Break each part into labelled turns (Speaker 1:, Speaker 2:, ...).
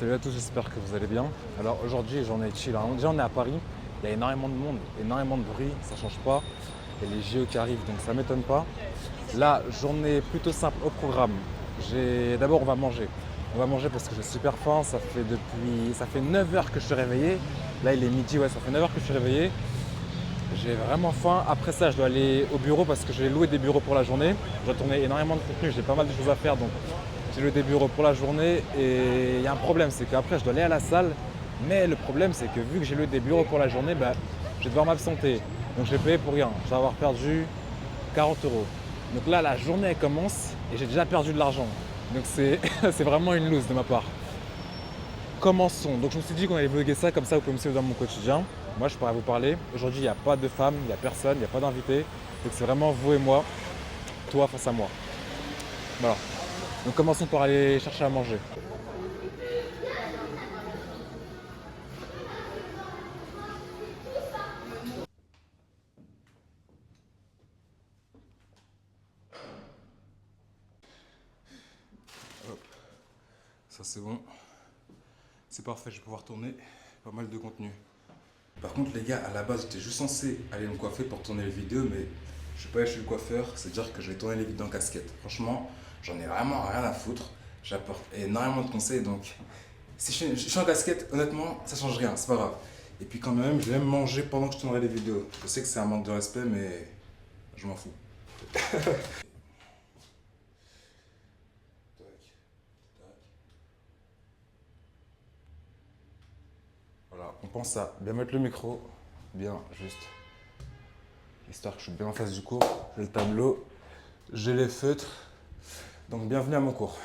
Speaker 1: Salut à tous, j'espère que vous allez bien. Alors aujourd'hui, j'en ai chill, hein. Déjà, on est à Paris, il y a énormément de monde, énormément de bruit, ça change pas. Il y a les JO qui arrivent, donc ça m'étonne pas. Là, journée plutôt simple au programme. D'abord, on va manger. On va manger parce que j'ai super faim. Ça fait 9 heures que je suis réveillé. Là, il est midi, ouais, ça fait 9 heures que je suis réveillé. J'ai vraiment faim. Après ça, je dois aller au bureau parce que j'ai loué des bureaux pour la journée. Je dois tourner énormément de contenu, j'ai pas mal de choses à faire, donc j'ai loué des bureaux pour la journée. Et il y a un problème, c'est qu'après, je dois aller à la salle. Mais le problème, c'est que vu que j'ai loué des bureaux pour la journée, je vais devoir m'absenter. Donc je vais payer pour rien. Je vais avoir perdu 40 euros. Donc là, la journée elle commence et j'ai déjà perdu de l'argent. Donc c'est c'est vraiment une loose de ma part. Commençons. Donc je me suis dit qu'on allait vlogger ça, comme ça vous pouvez me suivre dans mon quotidien. Moi je pourrais vous parler. Aujourd'hui il n'y a pas de femme, il n'y a personne, il n'y a pas d'invité. Donc c'est vraiment vous et moi, toi face à moi. Voilà. Donc commençons par aller chercher à manger. Ça c'est bon. C'est parfait, je vais pouvoir tourner pas mal de contenu. Par contre les gars, à la base j'étais juste censé aller me coiffer pour tourner les vidéos, mais je suis pas allé chez le coiffeur, c'est-à-dire que je vais tourner les vidéos en casquette. Franchement, j'en ai vraiment rien à foutre. J'apporte énormément de conseils, donc si je suis en casquette, honnêtement, ça change rien, c'est pas grave. Et puis quand même, je vais même manger pendant que je tournerai les vidéos. Je sais que c'est un manque de respect, mais je m'en fous. Voilà, on pense à bien mettre le micro, bien juste, histoire que je suis bien en face du cours. J'ai le tableau, j'ai les feutres, donc bienvenue à mon cours.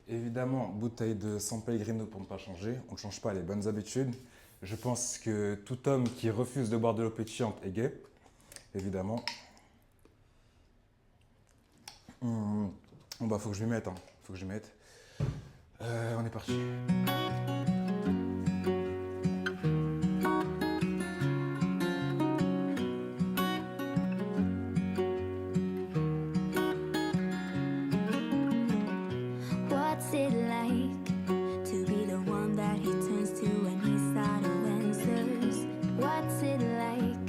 Speaker 1: Évidemment, bouteille de San Pellegrino pour ne pas changer, on ne change pas les bonnes habitudes. Je pense que tout homme qui refuse de boire de l'eau pétillante est gay, évidemment. Bon bah faut que je m'y mette, hein. Faut que je m'y mette. On est parti.
Speaker 2: What's it like to be the one that he turns to when he's out of answers? What's it like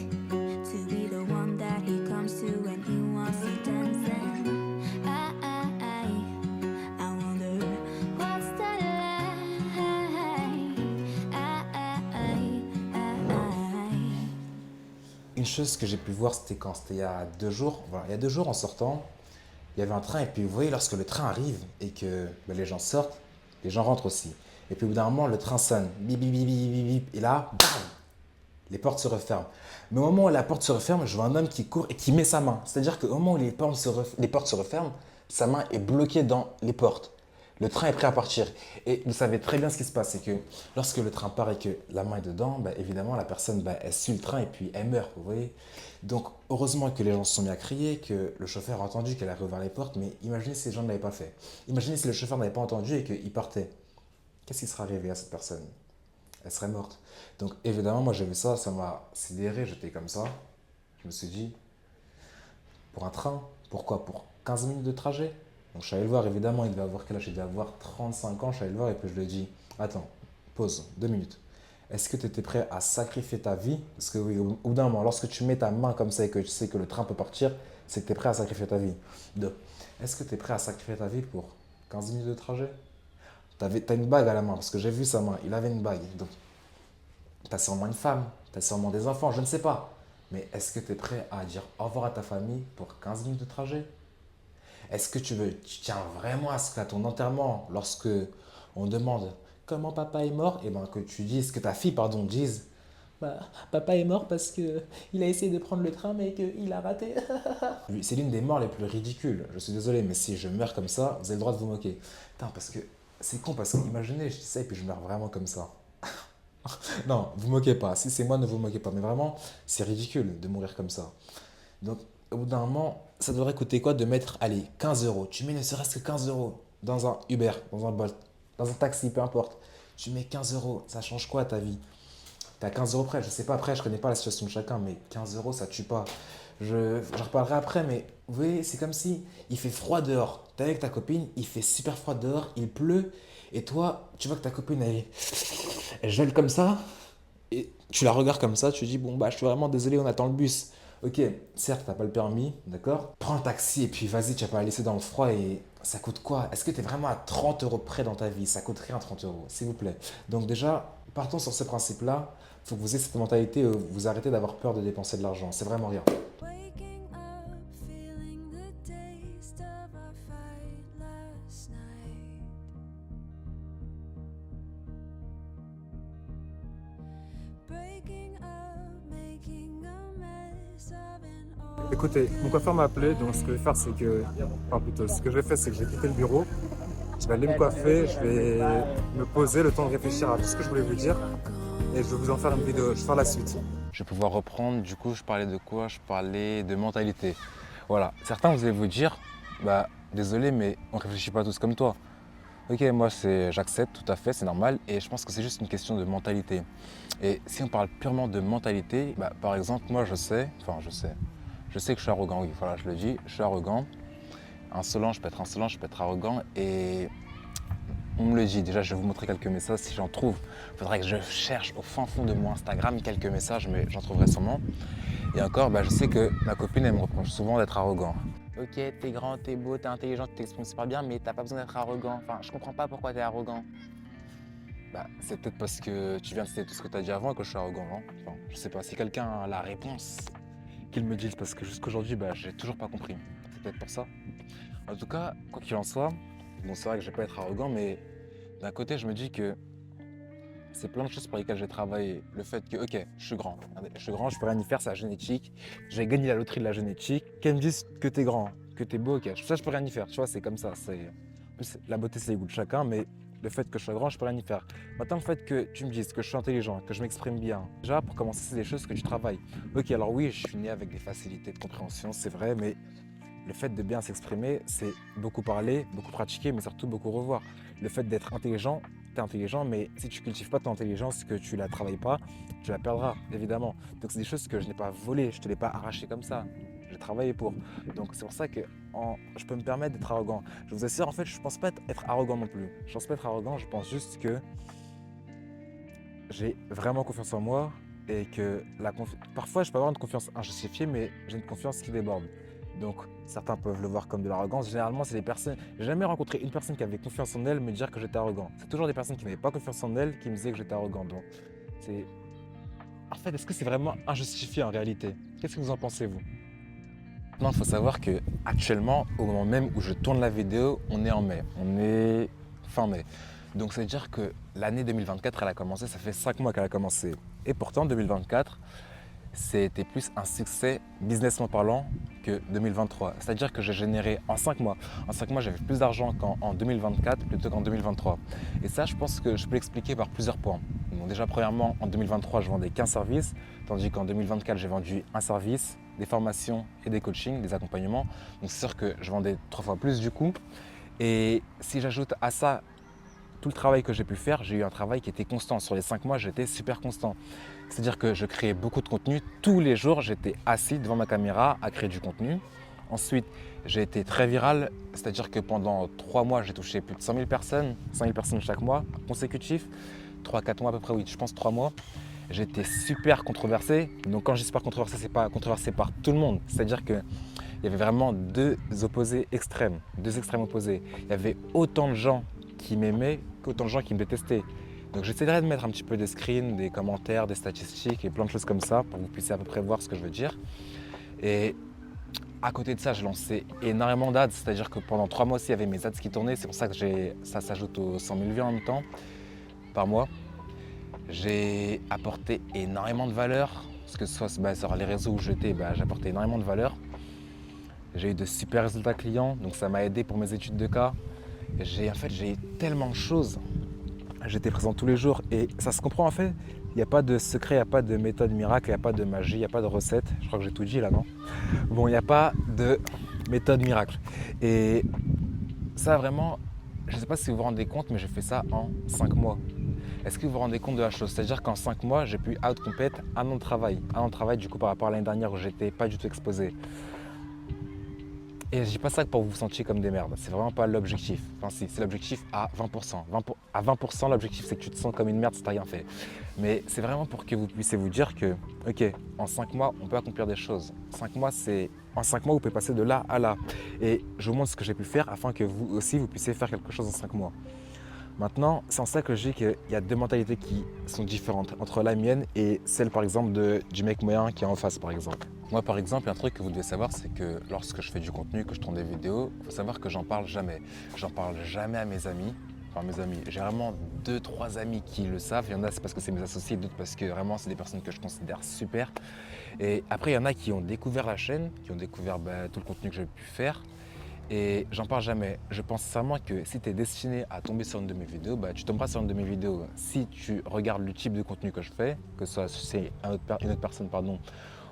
Speaker 2: to be the one that he comes to when he wants to dance? And I wonder what's that like? Une chose que j'ai pu voir, c'était quand c'était il y a 2 jours. Voilà, il y a 2 jours en sortant, il y avait un train et puis vous voyez lorsque le train arrive et que les gens sortent, les gens rentrent aussi. Et puis au bout d'un moment, le train sonne, bip bip bip bip bip bip, et là, bam, les portes se referment. Mais au moment où la porte se referme, je vois un homme qui court et qui met sa main. C'est-à-dire qu'au moment où les portes se referment, sa main est bloquée dans les portes. Le train est prêt à partir. Et vous savez très bien ce qui se passe, c'est que lorsque le train part et que la main est dedans, évidemment, la personne, elle suit le train et puis elle meurt, vous voyez. Donc, heureusement que les gens se sont mis à crier, que le chauffeur a entendu qu'elle a rouvert les portes, mais imaginez si les gens ne l'avaient pas fait. Imaginez si le chauffeur n'avait pas entendu et qu'il partait. Qu'est-ce qui serait arrivé à cette personne? Elle serait morte. Donc, évidemment, moi j'ai vu ça, ça m'a sidéré, j'étais comme ça. Je me suis dit, pour un train, pourquoi? Pour 15 minutes de trajet? Donc je suis allé le voir, évidemment, il devait avoir quel âge? Il devait avoir 35 ans, je suis allé le voir et puis je lui ai dit, attends, pause, 2 minutes. Est-ce que tu étais prêt à sacrifier ta vie? Parce que oui, au bout d'un moment, lorsque tu mets ta main comme ça et que tu sais que le train peut partir, c'est que tu es prêt à sacrifier ta vie. Deux, est-ce que tu es prêt à sacrifier ta vie pour 15 minutes de trajet? T'as une bague à la main, parce que j'ai vu sa main, il avait une bague. Donc, t'as sûrement une femme, t'as sûrement des enfants, je ne sais pas. Mais est-ce que tu es prêt à dire au revoir à ta famille pour 15 minutes de trajet? Est-ce que tu tiens vraiment à ce qu'à ton enterrement, lorsque on demande comment papa est mort, et ben que tu dises, que ta fille, pardon, dise, bah, papa est mort parce que il a essayé de prendre le train mais qu'il a raté. C'est l'une des morts les plus ridicules. Je suis désolé, mais si je meurs comme ça, vous avez le droit de vous moquer. Putain, parce que c'est con, parce que imaginez, je dis ça et puis je meurs vraiment comme ça. Non, vous moquez pas. Si c'est moi, ne vous moquez pas. Mais vraiment, c'est ridicule de mourir comme ça. Donc, au bout d'un moment, ça devrait coûter quoi de mettre, allez, 15 euros. Tu mets ne serait-ce que 15 euros dans un Uber, dans un Bolt, dans un taxi, peu importe. Tu mets 15 euros, ça change quoi à ta vie? T'es à 15 euros près, je sais pas, après, je connais pas la situation de chacun, mais 15 euros, ça tue pas. J'en reparlerai après, mais vous voyez, c'est comme si il fait froid dehors. T'es avec ta copine, il fait super froid dehors, il pleut, Et toi, tu vois que ta copine, elle gèle comme ça, et tu la regardes comme ça, tu dis, bon, bah, je suis vraiment désolé, on attend le bus. Ok, certes, t'as pas le permis, d'accord? Prends un taxi et puis vas-y, tu vas pas la laisser dans le froid et ça coûte quoi? Est-ce que t'es vraiment à 30 euros près dans ta vie? Ça coûte rien 30 euros, s'il vous plaît. Donc déjà, partons sur ce principe-là. Faut que vous ayez cette mentalité, vous arrêtez d'avoir peur de dépenser de l'argent. C'est vraiment rien.
Speaker 3: Waking up, feeling the taste of our fight last night. Breaking up, making a mess of an old.
Speaker 1: Écoutez, mon coiffeur m'a appelé, donc ce que je vais faire, c'est que. Enfin, plutôt, ce que je vais faire, c'est que je vais quitter le bureau. Je vais aller me coiffer, je vais me poser le temps de réfléchir à tout ce que je voulais vous dire. Et je vais vous en faire une vidéo, je vais faire la suite. Je vais pouvoir reprendre, du coup, je parlais de quoi? Je parlais de mentalité. Voilà, certains, vous allez vous dire, bah, désolé, mais on ne réfléchit pas tous comme toi. Ok, moi, j'accepte tout à fait, c'est normal. Et je pense que c'est juste une question de mentalité. Et si on parle purement de mentalité, bah, par exemple, moi, je sais que je suis arrogant, oui, voilà, je le dis, je suis arrogant. Insolent, je peux être arrogant. Et on me le dit, déjà je vais vous montrer quelques messages si j'en trouve. Il faudrait que je cherche au fin fond de mon Instagram quelques messages, mais j'en trouverai sûrement. Et encore, bah, je sais que ma copine, elle me reproche souvent d'être arrogant. Ok, t'es grand, t'es beau, t'es intelligent, tu t'exprimes super bien, mais t'as pas besoin d'être arrogant. Enfin, je comprends pas pourquoi t'es arrogant. Bah, c'est peut-être parce que tu viens de citer tout ce que t'as dit avant que je suis arrogant, non? Enfin, je sais pas, si quelqu'un a la réponse, qu'il me dise, parce que jusqu'aujourd'hui, bah, j'ai toujours pas compris. C'est peut-être pour ça. En tout cas, quoi qu'il en soit, bon, c'est vrai que je vais pas être arrogant, mais d'un côté, je me dis que c'est plein de choses pour lesquelles j'ai travaillé. Le fait que, ok, je suis grand. Regardez, je suis grand, je peux rien y faire, c'est la génétique. J'ai gagné la loterie de la génétique. Qu'elles me disent que t'es grand, que t'es beau, ok. Ça, je peux rien y faire. Tu vois, c'est comme ça. En plus, la beauté, c'est les goûts de chacun, mais le fait que je sois grand, je peux rien y faire. Maintenant, le fait que tu me dises que je suis intelligent, que je m'exprime bien, déjà, pour commencer, c'est des choses que tu travailles. Ok, alors oui, je suis né avec des facilités de compréhension, c'est vrai, mais le fait de bien s'exprimer, c'est beaucoup parler, beaucoup pratiquer, mais surtout beaucoup revoir. Le fait d'être intelligent, tu es intelligent, mais si tu cultives pas ton intelligence, que tu la travailles pas, tu la perdras, évidemment. Donc c'est des choses que je n'ai pas volées, je te l'ai pas arraché comme ça. J'ai travaillé pour. Donc c'est pour ça que je peux me permettre d'être arrogant. Je vous assure, en fait, je pense pas être arrogant non plus. Je pense pas être arrogant, je pense juste que j'ai vraiment confiance en moi et que parfois je peux avoir une confiance injustifiée, mais j'ai une confiance qui déborde. Donc certains peuvent le voir comme de l'arrogance. Généralement, c'est des personnes. J'ai jamais rencontré une personne qui avait confiance en elle me dire que j'étais arrogant. C'est toujours des personnes qui n'avaient pas confiance en elles qui me disaient que j'étais arrogant. Donc c'est. En fait, est-ce que c'est vraiment injustifié en réalité? Qu'est-ce que vous en pensez, vous? Maintenant, il faut savoir que actuellement, au moment même où je tourne la vidéo, on est en mai. On est fin mai. Donc, c'est à dire que l'année 2024, elle a commencé, ça fait 5 mois qu'elle a commencé. Et pourtant, 2024, c'était plus un succès businessment parlant que 2023. C'est-à-dire que j'ai généré en 5 mois. En 5 mois, j'avais plus d'argent qu'en 2024 plutôt qu'en 2023. Et ça, je pense que je peux l'expliquer par plusieurs points. Donc déjà, premièrement, en 2023, je vendais qu'un service, tandis qu'en 2024, j'ai vendu un service, des formations et des coachings, des accompagnements. Donc c'est sûr que je vendais 3 fois plus du coup. Et si j'ajoute à ça tout le travail que j'ai pu faire, j'ai eu un travail qui était constant. Sur les 5 mois, j'étais super constant. C'est-à-dire que je créais beaucoup de contenu. Tous les jours, j'étais assis devant ma caméra à créer du contenu. Ensuite, j'ai été très viral. C'est-à-dire que pendant 3 mois, j'ai touché plus de 100 000 personnes. 100 000 personnes chaque mois, consécutif. 3-4 mois à peu près, oui, je pense 3 mois. J'étais super controversé. Donc quand je dis super controversé, c'est pas controversé par tout le monde. C'est-à-dire qu'il y avait vraiment deux extrêmes opposés. Il y avait autant de gens qui m'aimaient qu'autant de gens qui me détestaient. Donc j'essaierai de mettre un petit peu des screens, des commentaires, des statistiques et plein de choses comme ça pour que vous puissiez à peu près voir ce que je veux dire. Et à côté de ça, j'ai lancé énormément d'ads, c'est-à-dire que pendant 3 mois aussi, il y avait mes ads qui tournaient. C'est pour ça que ça s'ajoute aux 100 000 vues en même temps par mois. J'ai apporté énormément de valeur, parce que ce soit sur les réseaux où j'étais, j'ai apporté énormément de valeur. J'ai eu de super résultats clients, donc ça m'a aidé pour mes études de cas. J'ai eu tellement de choses. J'étais présent tous les jours et ça se comprend en fait. Il n'y a pas de secret, il n'y a pas de méthode miracle, il n'y a pas de magie, il n'y a pas de recette. Je crois que j'ai tout dit là, non? Bon, il n'y a pas de méthode miracle. Et ça vraiment, je ne sais pas si vous vous rendez compte, mais j'ai fait ça en 5 mois. Est-ce que vous vous rendez compte de la chose? C'est-à-dire qu'en 5 mois, j'ai pu out-compete un an de travail. Un an de travail du coup par rapport à l'année dernière où j'étais pas du tout exposé. Et je dis pas ça pour que vous vous sentiez comme des merdes, c'est vraiment pas l'objectif. Enfin si, c'est l'objectif à 20%. À 20%, l'objectif c'est que tu te sens comme une merde si t'as rien fait. Mais c'est vraiment pour que vous puissiez vous dire que, ok, en 5 mois, on peut accomplir des choses. En 5 mois, vous pouvez passer de là à là. Et je vous montre ce que j'ai pu faire afin que vous aussi, vous puissiez faire quelque chose en 5 mois. Maintenant, c'est en ça que je dis qu'il y a deux mentalités qui sont différentes entre la mienne et celle par exemple du mec moyen qui est en face par exemple. Moi par exemple, un truc que vous devez savoir, c'est que lorsque je fais du contenu, que je tourne des vidéos, il faut savoir que j'en parle jamais. J'en parle jamais à mes amis. Enfin mes amis, j'ai vraiment 2-3 amis qui le savent. Il y en a c'est parce que c'est mes associés, d'autres parce que vraiment c'est des personnes que je considère super. Et après il y en a qui ont découvert la chaîne, qui ont découvert tout le contenu que j'ai pu faire. Et j'en parle jamais. Je pense sincèrement que si tu es destiné à tomber sur une de mes vidéos, tu tomberas sur une de mes vidéos. Si tu regardes le type de contenu que je fais, que ce soit chez une autre personne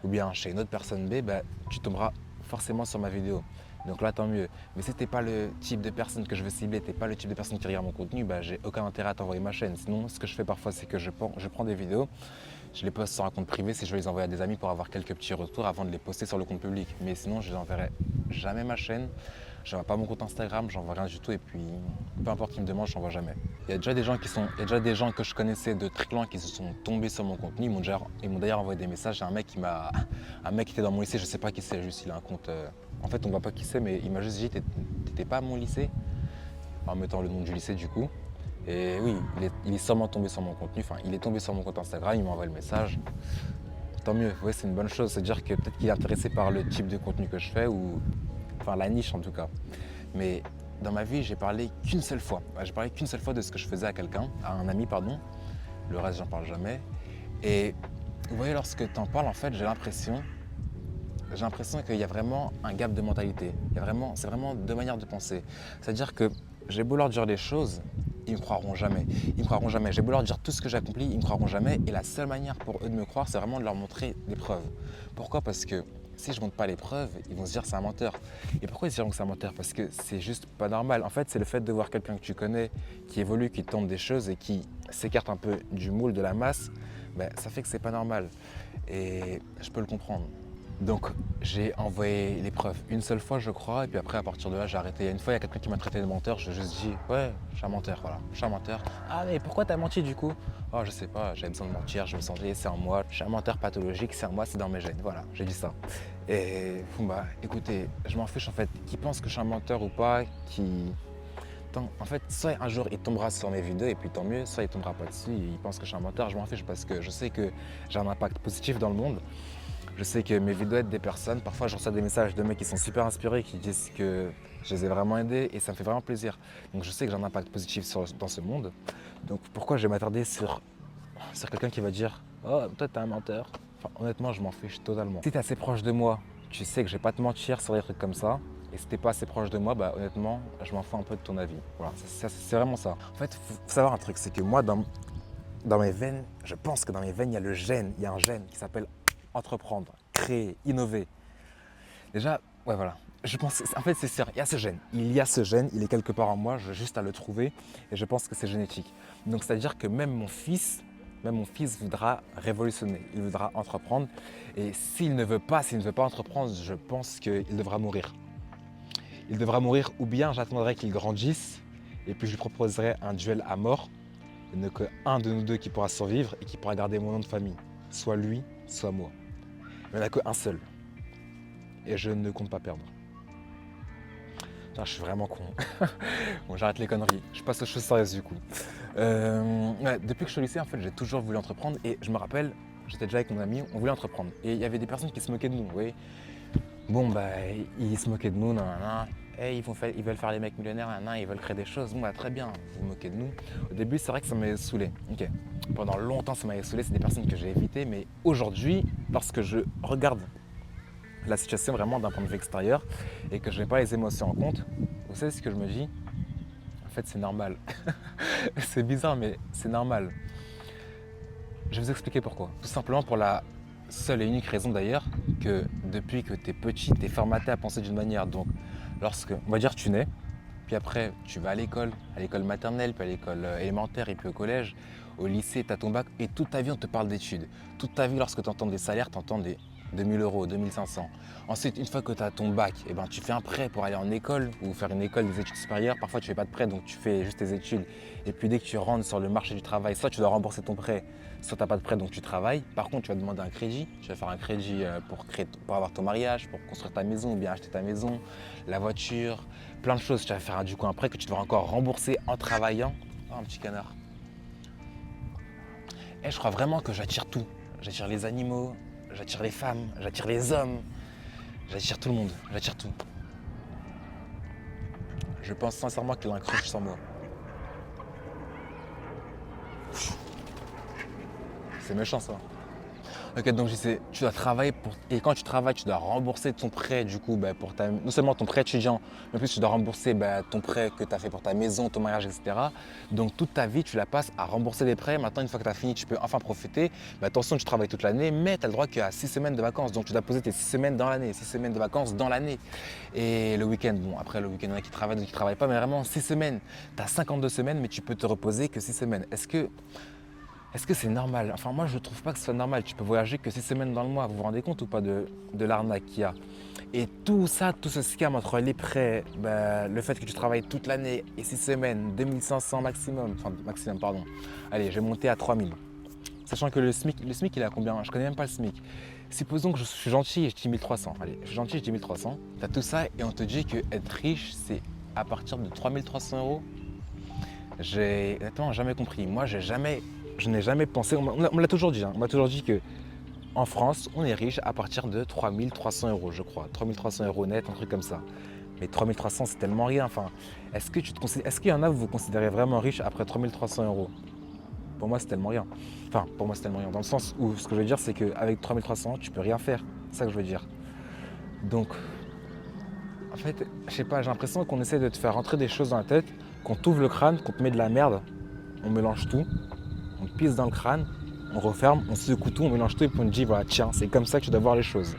Speaker 1: ou bien chez une autre personne B, tu tomberas forcément sur ma vidéo. Donc là, tant mieux. Mais si tu n'es pas le type de personne que je veux cibler, tu n'es pas le type de personne qui regarde mon contenu, j'ai aucun intérêt à t'envoyer ma chaîne. Sinon, ce que je fais parfois, c'est que je prends des vidéos, je les poste sur un compte privé si je veux les envoyer à des amis pour avoir quelques petits retours avant de les poster sur le compte public. Mais sinon, je n'enverrai jamais ma chaîne. Je n'envoie pas mon compte Instagram, j'envoie rien du tout et puis peu importe qui me demande, je n'envoie jamais. Il y a déjà des gens que je connaissais de Triclan qui se sont tombés sur mon contenu, ils m'ont d'ailleurs envoyé des messages. Un mec qui était dans mon lycée, je sais pas qui c'est, juste il a un compte. En fait on voit pas qui c'est, mais il m'a juste dit t'étais pas à mon lycée, en mettant le nom du lycée du coup. Et oui, il est sûrement tombé sur mon contenu, enfin il est tombé sur mon compte Instagram, il m'a envoyé le message. Tant mieux, ouais, c'est une bonne chose, c'est-à-dire que peut-être qu'il est intéressé par le type de contenu que je fais ou enfin la niche en tout cas. Mais dans ma vie, j'ai parlé qu'une seule fois. J'ai parlé qu'une seule fois de ce que je faisais à quelqu'un, à un ami pardon. Le reste, j'en parle jamais. Et vous voyez, lorsque tu en parles, en fait, j'ai l'impression qu'il y a vraiment un gap de mentalité. C'est vraiment deux manières de penser. C'est-à-dire que j'ai beau leur dire des choses, ils me croiront jamais. Ils me croiront jamais. J'ai beau leur dire tout ce que j'ai accompli, ils me croiront jamais. Et la seule manière pour eux de me croire, c'est vraiment de leur montrer des preuves. Pourquoi ? Parce que si je ne montre pas les preuves, ils vont se dire c'est un menteur. Et pourquoi ils se diront que c'est un menteur ? Parce que c'est juste pas normal. En fait, c'est le fait de voir quelqu'un que tu connais, qui évolue, qui tente des choses et qui s'écarte un peu du moule, de la masse, ça fait que c'est pas normal. Et je peux le comprendre. Donc j'ai envoyé les preuves une seule fois je crois et puis après à partir de là j'ai arrêté. Il y a une fois il y a quelqu'un qui m'a traité de menteur, j'ai juste dit ouais je suis un menteur, voilà, je suis un menteur. Ah mais pourquoi t'as menti du coup ? Oh je sais pas, j'avais besoin de mentir, je me sentais c'est en moi, je suis un menteur pathologique, c'est en moi, c'est dans mes gènes, voilà, j'ai dit ça. Et écoutez, je m'en fiche en fait, qui pense que je suis un menteur ou pas, en fait, soit un jour il tombera sur mes vidéos et puis tant mieux, soit il tombera pas dessus et il pense que je suis un menteur, je m'en fiche parce que je sais que j'ai un impact positif dans le monde. Je sais que mes vidéos aident des personnes. Parfois, je reçois des messages de mecs qui sont super inspirés, qui disent que je les ai vraiment aidés et ça me fait vraiment plaisir. Donc, je sais que j'ai un impact positif dans ce monde. Donc, pourquoi je vais m'attarder sur quelqu'un qui va dire « Oh, toi, t'es un menteur ». Enfin, honnêtement, je m'en fiche totalement. Si t'es assez proche de moi, tu sais que je vais pas te mentir sur des trucs comme ça. Et si t'es pas assez proche de moi, honnêtement, je m'en fous un peu de ton avis. Voilà, c'est vraiment ça. En fait, faut savoir un truc, c'est que moi, dans mes veines, je pense que dans mes veines, il y a un gène qui s'appelle entreprendre, créer, innover. Déjà, ouais voilà, je pense, en fait c'est sûr, il y a ce gène, il est quelque part en moi, j'ai juste à le trouver et je pense que c'est génétique. Donc c'est-à-dire que même mon fils voudra révolutionner, il voudra entreprendre et s'il ne veut pas entreprendre, je pense qu'il devra mourir. Il devra mourir ou bien j'attendrai qu'il grandisse et puis je lui proposerai un duel à mort. Il n'y a qu'un de nous deux qui pourra survivre et qui pourra garder mon nom de famille, soit lui, soit moi. Il n'y en a qu'un seul. Et je ne compte pas perdre. Putain, je suis vraiment con. Bon, j'arrête les conneries. Je passe aux choses sérieuses du coup. Depuis que je suis au lycée, en fait, j'ai toujours voulu entreprendre. Et je me rappelle, j'étais déjà avec mon ami, on voulait entreprendre. Et il y avait des personnes qui se moquaient de nous, vous voyez. Bon, ils se moquaient de nous, nanana. Hey, ils veulent faire les mecs millionnaires, nanana, ils veulent créer des choses. Bon, très bien, vous vous moquez de nous. Au début, c'est vrai que ça m'avait saoulé. Ok. Pendant longtemps, ça m'avait saoulé. C'est des personnes que j'ai évitées. Mais aujourd'hui, lorsque je regarde la situation vraiment d'un point de vue extérieur et que je ne mets pas les émotions en compte, vous savez ce que je me dis ? En fait, c'est normal. C'est bizarre, mais c'est normal. Je vais vous expliquer pourquoi. Tout simplement pour la seule et unique raison d'ailleurs que depuis que tu es petit, tu es formaté à penser d'une manière. Donc, on va dire tu nais, puis après tu vas à l'école maternelle, puis à l'école élémentaire et puis au collège, au lycée, tu as ton bac et toute ta vie on te parle d'études. Toute ta vie lorsque tu entends des salaires, tu entends des
Speaker 2: 2000 euros, 2500. Ensuite, une fois que tu as ton bac, eh ben, tu fais un prêt pour aller en école ou faire une école des études supérieures. Parfois, tu ne fais pas de prêt, donc tu fais juste tes études. Et puis, dès que tu rentres sur le marché du travail, soit tu dois rembourser ton prêt, soit tu n'as pas de prêt, donc tu travailles. Par contre, tu vas demander un crédit. Tu vas faire un crédit pour avoir ton mariage, pour construire ta maison ou bien acheter ta maison, la voiture, plein de choses. Tu vas faire du coup un prêt que tu devras encore rembourser en travaillant. Oh, un petit canard. Et je crois vraiment que j'attire tout. J'attire les animaux, j'attire les femmes, j'attire les hommes, j'attire tout le monde, j'attire tout. Je pense sincèrement qu'il a un crush sur moi. C'est méchant ça. Ok, donc je sais, tu dois travailler et quand tu travailles, tu dois rembourser ton prêt du coup pour non seulement ton prêt étudiant, mais en plus tu dois rembourser ton prêt que tu as fait pour ta maison, ton mariage, etc. Donc toute ta vie, tu la passes à rembourser des prêts. Maintenant, une fois que tu as fini, tu peux enfin profiter. Attention, tu travailles toute l'année, mais tu as le droit qu'à 6 semaines de vacances. Donc tu dois poser tes 6 semaines dans l'année, 6 semaines de vacances dans l'année. Et le week-end, bon après le week-end, il y en a qui travaillent, d'autres qui ne travaillent pas, mais vraiment 6 semaines. Tu as 52 semaines, mais tu peux te reposer que 6 semaines. Est-ce que c'est normal? Enfin, moi, je ne trouve pas que ce soit normal. Tu peux voyager que 6 semaines dans le mois. Vous vous rendez compte ou pas de l'arnaque qu'il y a? Et tout ça, tout ce scam entre les prêts, le fait que tu travailles toute l'année et 6 semaines, 2500 maximum, enfin maximum, pardon. Allez, je vais monter à 3000. Sachant que le SMIC, il est à combien? Je ne connais même pas le SMIC. Supposons que je suis gentil et je dis 1300. Allez, je suis gentil et je dis 1300. Tu as tout ça et on te dit qu'être riche, c'est à partir de 3300 euros. J'ai honnêtement jamais compris. Moi, je n'ai jamais pensé, on me l'a toujours dit, on m'a toujours dit qu'en France, on est riche à partir de 3300 euros, je crois. 3300 euros net, un truc comme ça. Mais 3300, c'est tellement rien. Enfin, est-ce qu'il y en a où vous vous considérez vraiment riche après 3300 euros? Pour moi, c'est tellement rien. Enfin, pour moi, c'est tellement rien. Dans le sens où ce que je veux dire, c'est qu'avec 3300, tu peux rien faire. C'est ça que je veux dire. Donc, en fait, je sais pas, j'ai l'impression qu'on essaie de te faire rentrer des choses dans la tête, qu'on t'ouvre le crâne, qu'on te met de la merde, on mélange tout. On te pisse dans le crâne, on referme, on secoue tout, on mélange tout et puis on te dit voilà tiens, c'est comme ça que tu dois voir les choses.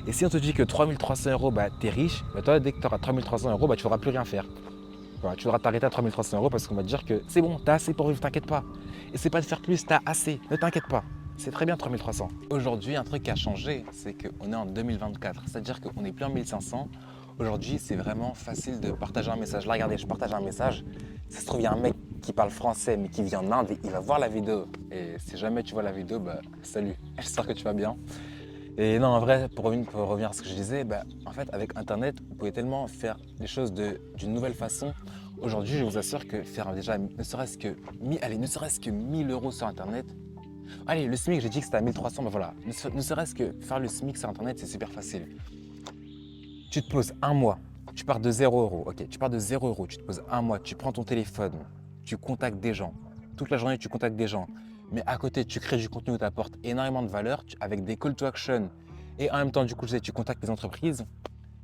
Speaker 2: Et si on te dit que 3300 euros, t'es riche, toi dès que tu auras 3300 euros, tu ne devras plus rien faire. Voilà, tu devras t'arrêter à 3300 euros parce qu'on va te dire que c'est bon, t'as assez pour vivre, t'inquiète pas. Et c'est pas de faire plus, t'as assez, ne t'inquiète pas. C'est très bien 3300. Aujourd'hui, un truc qui a changé, c'est qu'on est en 2024, c'est-à-dire qu'on n'est plus en 1500. Aujourd'hui, c'est vraiment facile de partager un message. Là, regardez, je partage un message. Ça se trouve, il y a un mec qui parle français, mais qui vit en Inde, et il va voir la vidéo. Et si jamais tu vois la vidéo, salut, j'espère que tu vas bien. Et non, en vrai, pour revenir à ce que je disais, en fait, avec Internet, vous pouvez tellement faire les choses d'une nouvelle façon. Aujourd'hui, je vous assure que faire déjà ne serait-ce que 1000 euros sur Internet. Allez, le SMIC, j'ai dit que c'était à 1300, voilà. Ne serait-ce que faire le SMIC sur Internet, c'est super facile. Tu te poses un mois, tu pars de 0 euros, ok, tu pars de 0 euros, tu te poses un mois, tu prends ton téléphone, tu contactes des gens. Toute la journée, tu contactes des gens. Mais à côté, tu crées du contenu où tu apportes énormément de valeur avec des call to action. Et en même temps, du coup, tu contactes des entreprises.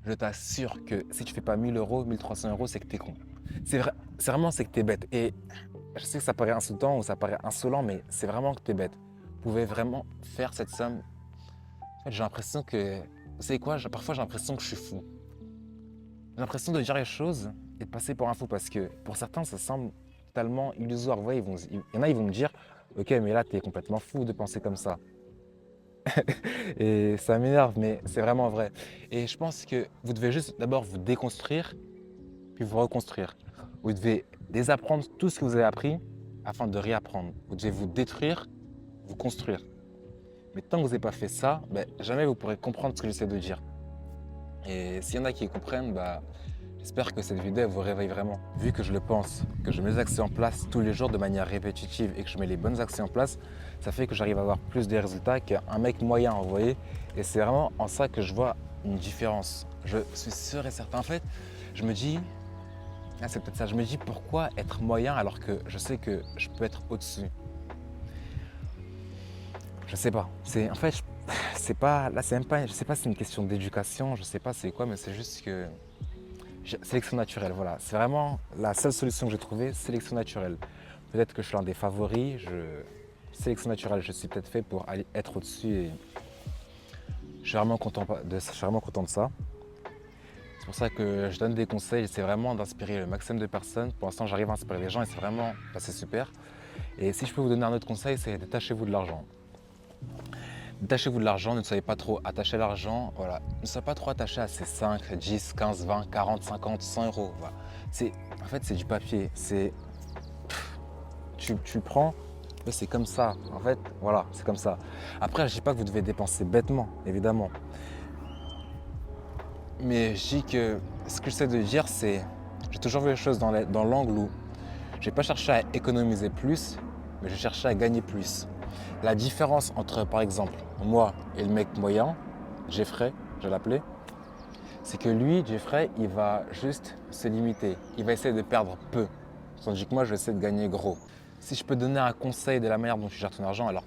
Speaker 2: Je t'assure que si tu ne fais pas 1000 euros, 1300 euros, c'est que tu es con. C'est que tu es bête. Et je sais que ça paraît insultant ou ça paraît insolent, mais c'est vraiment que tu es bête. Vous pouvez vraiment faire cette somme. En fait, j'ai l'impression que... Vous savez quoi? Parfois, j'ai l'impression que je suis fou. J'ai l'impression de dire les choses et de passer pour un fou parce que pour certains, ça semble totalement illusoire. Vous voyez, il y en a, ils vont me dire « Ok, mais là, tu es complètement fou de penser comme ça. » Et ça m'énerve, mais c'est vraiment vrai. Et je pense que vous devez juste d'abord vous déconstruire, puis vous reconstruire. Vous devez désapprendre tout ce que vous avez appris afin de réapprendre. Vous devez vous détruire, vous construire. Mais tant que vous n'avez pas fait ça, jamais vous pourrez comprendre ce que j'essaie de dire. Et s'il y en a qui comprennent, j'espère que cette vidéo vous réveille vraiment. Vu que je le pense, que je mets les actions en place tous les jours de manière répétitive et que je mets les bonnes actions en place, ça fait que j'arrive à avoir plus de résultats qu'un mec moyen, vous voyez. Et c'est vraiment en ça que je vois une différence. Je suis sûr et certain. En fait, je me dis, c'est peut-être ça, je me dis pourquoi être moyen alors que je sais que je peux être au-dessus. Je sais pas. En fait, c'est pas, là c'est même pas, je sais pas si c'est une question d'éducation, je sais pas c'est quoi, mais c'est juste que sélection naturelle, voilà. C'est vraiment la seule solution que j'ai trouvée, sélection naturelle. Peut-être que je suis l'un des favoris, sélection naturelle, je suis peut-être fait pour aller être au-dessus et je suis vraiment content de ça. C'est pour ça que je donne des conseils, c'est vraiment d'inspirer le maximum de personnes. Pour l'instant, j'arrive à inspirer les gens et c'est vraiment, c'est super. Et si je peux vous donner un autre conseil, c'est détachez-vous de l'argent.
Speaker 1: Détachez-vous de l'argent, ne soyez pas trop attaché à l'argent. Voilà. Ne soyez pas trop attaché à ces 5, 10, 15, 20, 40, 50, 100 euros. Voilà. En fait, c'est du papier. Tu le prends, mais c'est comme ça. En fait, voilà, c'est comme ça. Après, je ne dis pas que vous devez dépenser bêtement, évidemment. Mais je dis que ce que j'essaie de dire, c'est j'ai toujours vu les choses dans l'angle où je n'ai pas cherché à économiser plus, mais je cherchais à gagner plus. La différence entre, par exemple, moi et le mec moyen, Jeffrey, je l'appelais, c'est que lui, Jeffrey, il va juste se limiter. Il va essayer de perdre peu. Tandis que moi, je vais essayer de gagner gros. Si je peux donner un conseil de la manière dont tu gères ton argent, alors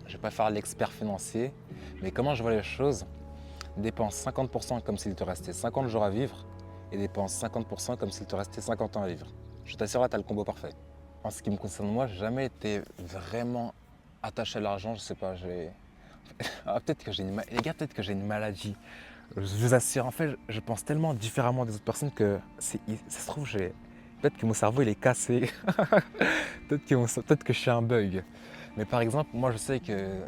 Speaker 1: je ne vais pas faire l'expert financier, mais comment je vois les choses, dépense 50% comme s'il te restait 50 jours à vivre et dépense 50% comme s'il te restait 50 ans à vivre. Je t'assure, là, tu as le combo parfait. En ce qui me concerne, moi, j'ai jamais été vraiment attaché à l'argent. Je sais pas, peut-être que j'ai les gars, peut-être que j'ai une maladie. Je vous assure, en fait, je pense tellement différemment des autres personnes que ça se trouve, peut-être que mon cerveau il est cassé. Peut-être que je suis un bug. Mais par exemple, moi, je sais que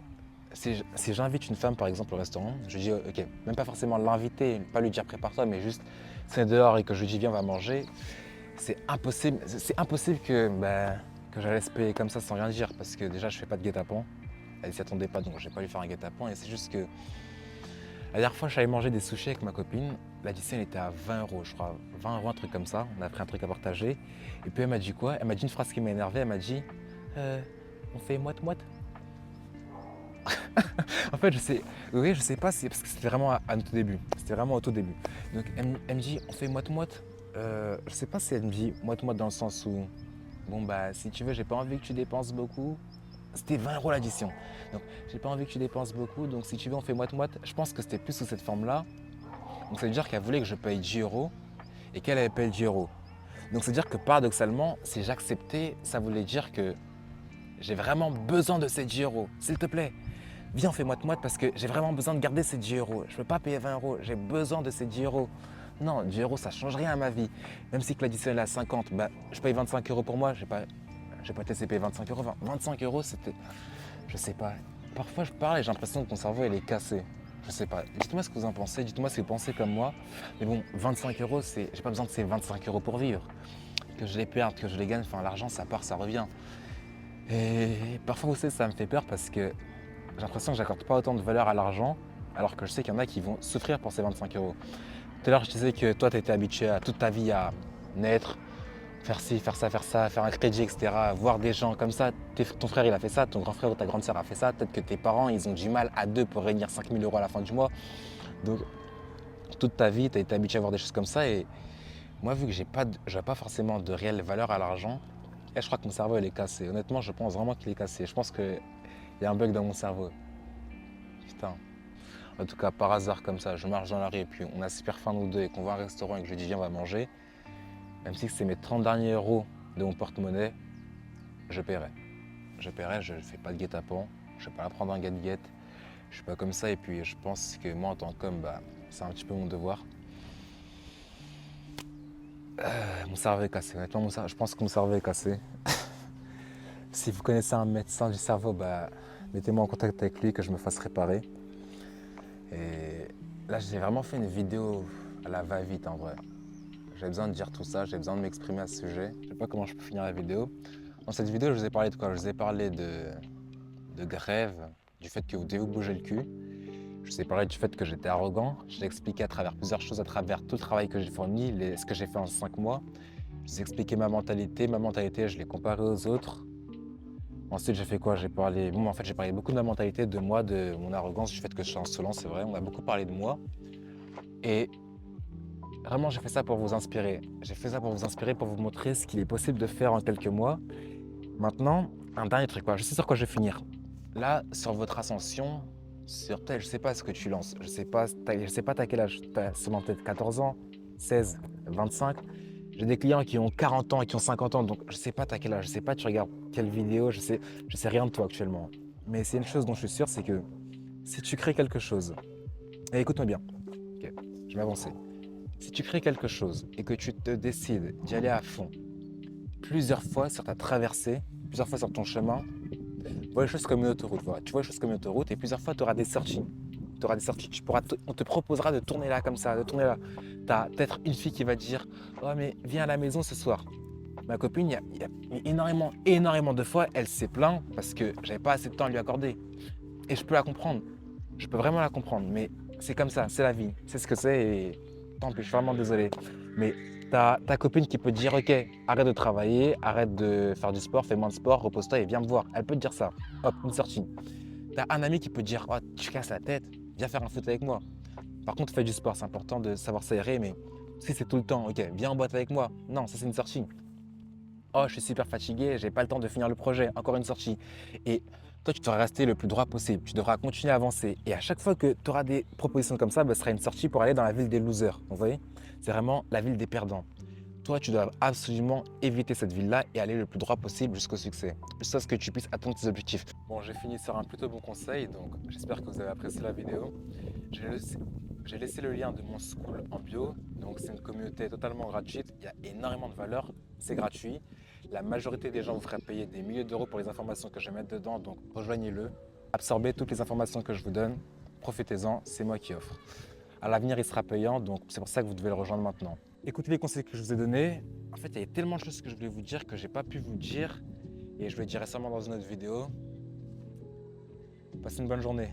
Speaker 1: si j'invite une femme, par exemple, au restaurant, je lui dis, ok, même pas forcément l'inviter, pas lui dire prépare-toi, mais juste si on est dehors et que je lui dis viens, on va manger, c'est impossible que je la laisse payer comme ça sans rien dire, parce que déjà, je fais pas de guet-apens. Elle ne s'y attendait pas, donc je vais pas lui faire un guet-apens. Et c'est juste que la dernière fois, je suis allé manger des sushis avec ma copine. L'addition elle était à 20 euros, je crois. 20 euros, un truc comme ça. On a pris un truc à partager. Et puis elle m'a dit quoi? Elle m'a dit une phrase qui m'a énervé. Elle m'a dit on fait moite-moite. En fait, je sais pas, c'est parce que c'était vraiment à notre début. C'était vraiment au tout début. Donc elle me dit on fait moite-moite. Je sais pas si elle me dit moite-moite dans le sens où, bon bah si tu veux, j'ai pas envie que tu dépenses beaucoup. C'était 20 euros l'addition. Donc j'ai pas envie que tu dépenses beaucoup, donc si tu veux on fait moite-moite. Je pense que c'était plus sous cette forme-là. Donc ça veut dire qu'elle voulait que je paye 10 euros et qu'elle avait payé 10 euros. Donc ça veut dire que paradoxalement, si j'acceptais, ça voulait dire que j'ai vraiment besoin de ces 10 euros. S'il te plaît, viens on fait moite-moite parce que j'ai vraiment besoin de garder ces 10 euros. Je peux pas payer 20 euros, j'ai besoin de ces 10 euros. Non, 10 euros ça change rien à ma vie. Même si que l'addition est à 50, bah, je paye 25 euros pour moi, j'ai pas te laissé payer 25 euros. 25 euros, c'était. Je sais pas. Parfois, je parle et j'ai l'impression que mon cerveau, il est cassé. Je sais pas. Dites-moi ce que vous en pensez. Dites-moi si vous pensez comme moi. Mais bon, 25 euros, j'ai pas besoin de ces 25 euros pour vivre. Que je les perde, que je les gagne. Enfin, l'argent, ça part, ça revient. Et parfois, vous savez, ça me fait peur parce que j'ai l'impression que j'accorde pas autant de valeur à l'argent, alors que je sais qu'il y en a qui vont souffrir pour ces 25 euros. Tout à l'heure, je disais que toi, tu étais habitué à toute ta vie à naître, faire ci, faire ça, faire un crédit, etc. Voir des gens comme ça, ton frère il a fait ça, ton grand frère ou ta grande sœur a fait ça, peut-être que tes parents ils ont du mal à deux pour réunir 5 000 euros à la fin du mois. Donc toute ta vie, tu as été habitué à voir des choses comme ça et moi vu que je n'ai pas forcément de réelle valeur à l'argent, et je crois que mon cerveau il est cassé. Honnêtement, je pense vraiment qu'il est cassé. Je pense qu'il y a un bug dans mon cerveau. Putain. En tout cas, par hasard comme ça, je marche dans la rue et puis on a super faim nous deux et qu'on va à un restaurant et que je lui dis viens on va manger. Même si c'est mes 30 derniers euros de mon porte-monnaie, je paierai. Je paierai, je ne fais pas de guet-apens, je ne vais pas la prendre en guet-guet. Je suis pas comme ça et puis je pense que moi en tant qu'homme, bah, c'est un petit peu mon devoir. Mon cerveau est cassé, honnêtement, je pense que mon cerveau est cassé. Si vous connaissez un médecin du cerveau, bah, mettez-moi en contact avec lui que je me fasse réparer. Et là, j'ai vraiment fait une vidéo à la va-vite en vrai. J'avais besoin de dire tout ça, j'avais besoin de m'exprimer à ce sujet. Je sais pas comment je peux finir la vidéo. Dans cette vidéo, je vous ai parlé de quoi? Je vous ai parlé de grève, du fait que vous devez vous bouger le cul. Je vous ai parlé du fait que j'étais arrogant. Je l'ai expliqué à travers plusieurs choses, à travers tout le travail que j'ai fourni, ce que j'ai fait en 5 mois. Je vous ai expliqué ma mentalité, je l'ai comparée aux autres. Ensuite, j'ai fait quoi? J'ai parlé beaucoup de ma mentalité, de moi, de mon arrogance, du fait que je suis insolent, c'est vrai. On a beaucoup parlé de moi. Et vraiment, j'ai fait ça pour vous inspirer. J'ai fait ça pour vous inspirer, pour vous montrer ce qu'il est possible de faire en quelques mois. Maintenant, un dernier truc, je sais sur quoi je vais finir. Là, sur votre ascension, sur peut-être, je sais pas ce que tu lances. Je sais pas t'as quel âge. T'as seulement peut-être 14 ans, 16, 25. J'ai des clients qui ont 40 ans et qui ont 50 ans, donc je sais pas t'as quel âge. Je sais pas tu regardes quelle vidéo, je sais rien de toi actuellement. Mais c'est une chose dont je suis sûr, c'est que si tu crées quelque chose, et écoute-moi bien, ok, je vais m'avancer. Si tu crées quelque chose et que tu te décides d'y aller à fond, plusieurs fois sur ta traversée, plusieurs fois sur ton chemin, vois les choses comme une autoroute. Voilà. Tu vois les choses comme une autoroute et plusieurs fois, tu auras des sorties. Tu auras des sorties, on te proposera de tourner là comme ça, de tourner là. Tu as peut-être une fille qui va te dire « Oh mais viens à la maison ce soir ». Ma copine, il y a énormément de fois, elle s'est plainte parce que j'avais pas assez de temps à lui accorder. Et je peux la comprendre. Je peux vraiment la comprendre. Mais c'est comme ça, c'est la vie. C'est ce que c'est et tant pis, je suis vraiment désolé. Mais t'as ta copine qui peut te dire, OK, arrête de travailler, arrête de faire du sport, fais moins de sport, repose-toi et viens me voir. Elle peut te dire ça. Hop, une sortie. T'as un ami qui peut te dire, oh, tu casses la tête, viens faire un foot avec moi. Par contre, fais du sport, c'est important de savoir s'aérer, mais si c'est tout le temps, OK, viens en boîte avec moi. Non, ça c'est une sortie. Oh, je suis super fatigué, j'ai pas le temps de finir le projet, encore une sortie. Et toi, tu devras rester le plus droit possible, tu devras continuer à avancer. Et à chaque fois que tu auras des propositions comme ça, ce sera une sortie pour aller dans la ville des losers. Vous voyez? C'est vraiment la ville des perdants. Toi, tu dois absolument éviter cette ville-là et aller le plus droit possible jusqu'au succès, jusqu'à ce que tu puisses atteindre tes objectifs. Bon, j'ai fini sur un plutôt bon conseil, donc j'espère que vous avez apprécié la vidéo. J'ai laissé, j'ai laissé le lien de mon school en bio, donc c'est une communauté totalement gratuite, il y a énormément de valeur, c'est gratuit. La majorité des gens vous feraient payer des milliers d'euros pour les informations que je vais mettre dedans, donc rejoignez-le. Absorbez toutes les informations que je vous donne, profitez-en, c'est moi qui offre. À l'avenir, il sera payant, donc c'est pour ça que vous devez le rejoindre maintenant. Écoutez les conseils que je vous ai donnés. En fait, il y avait tellement de choses que je voulais vous dire que j'ai pas pu vous dire et je le dirai sûrement dans une autre vidéo. Passez une bonne journée.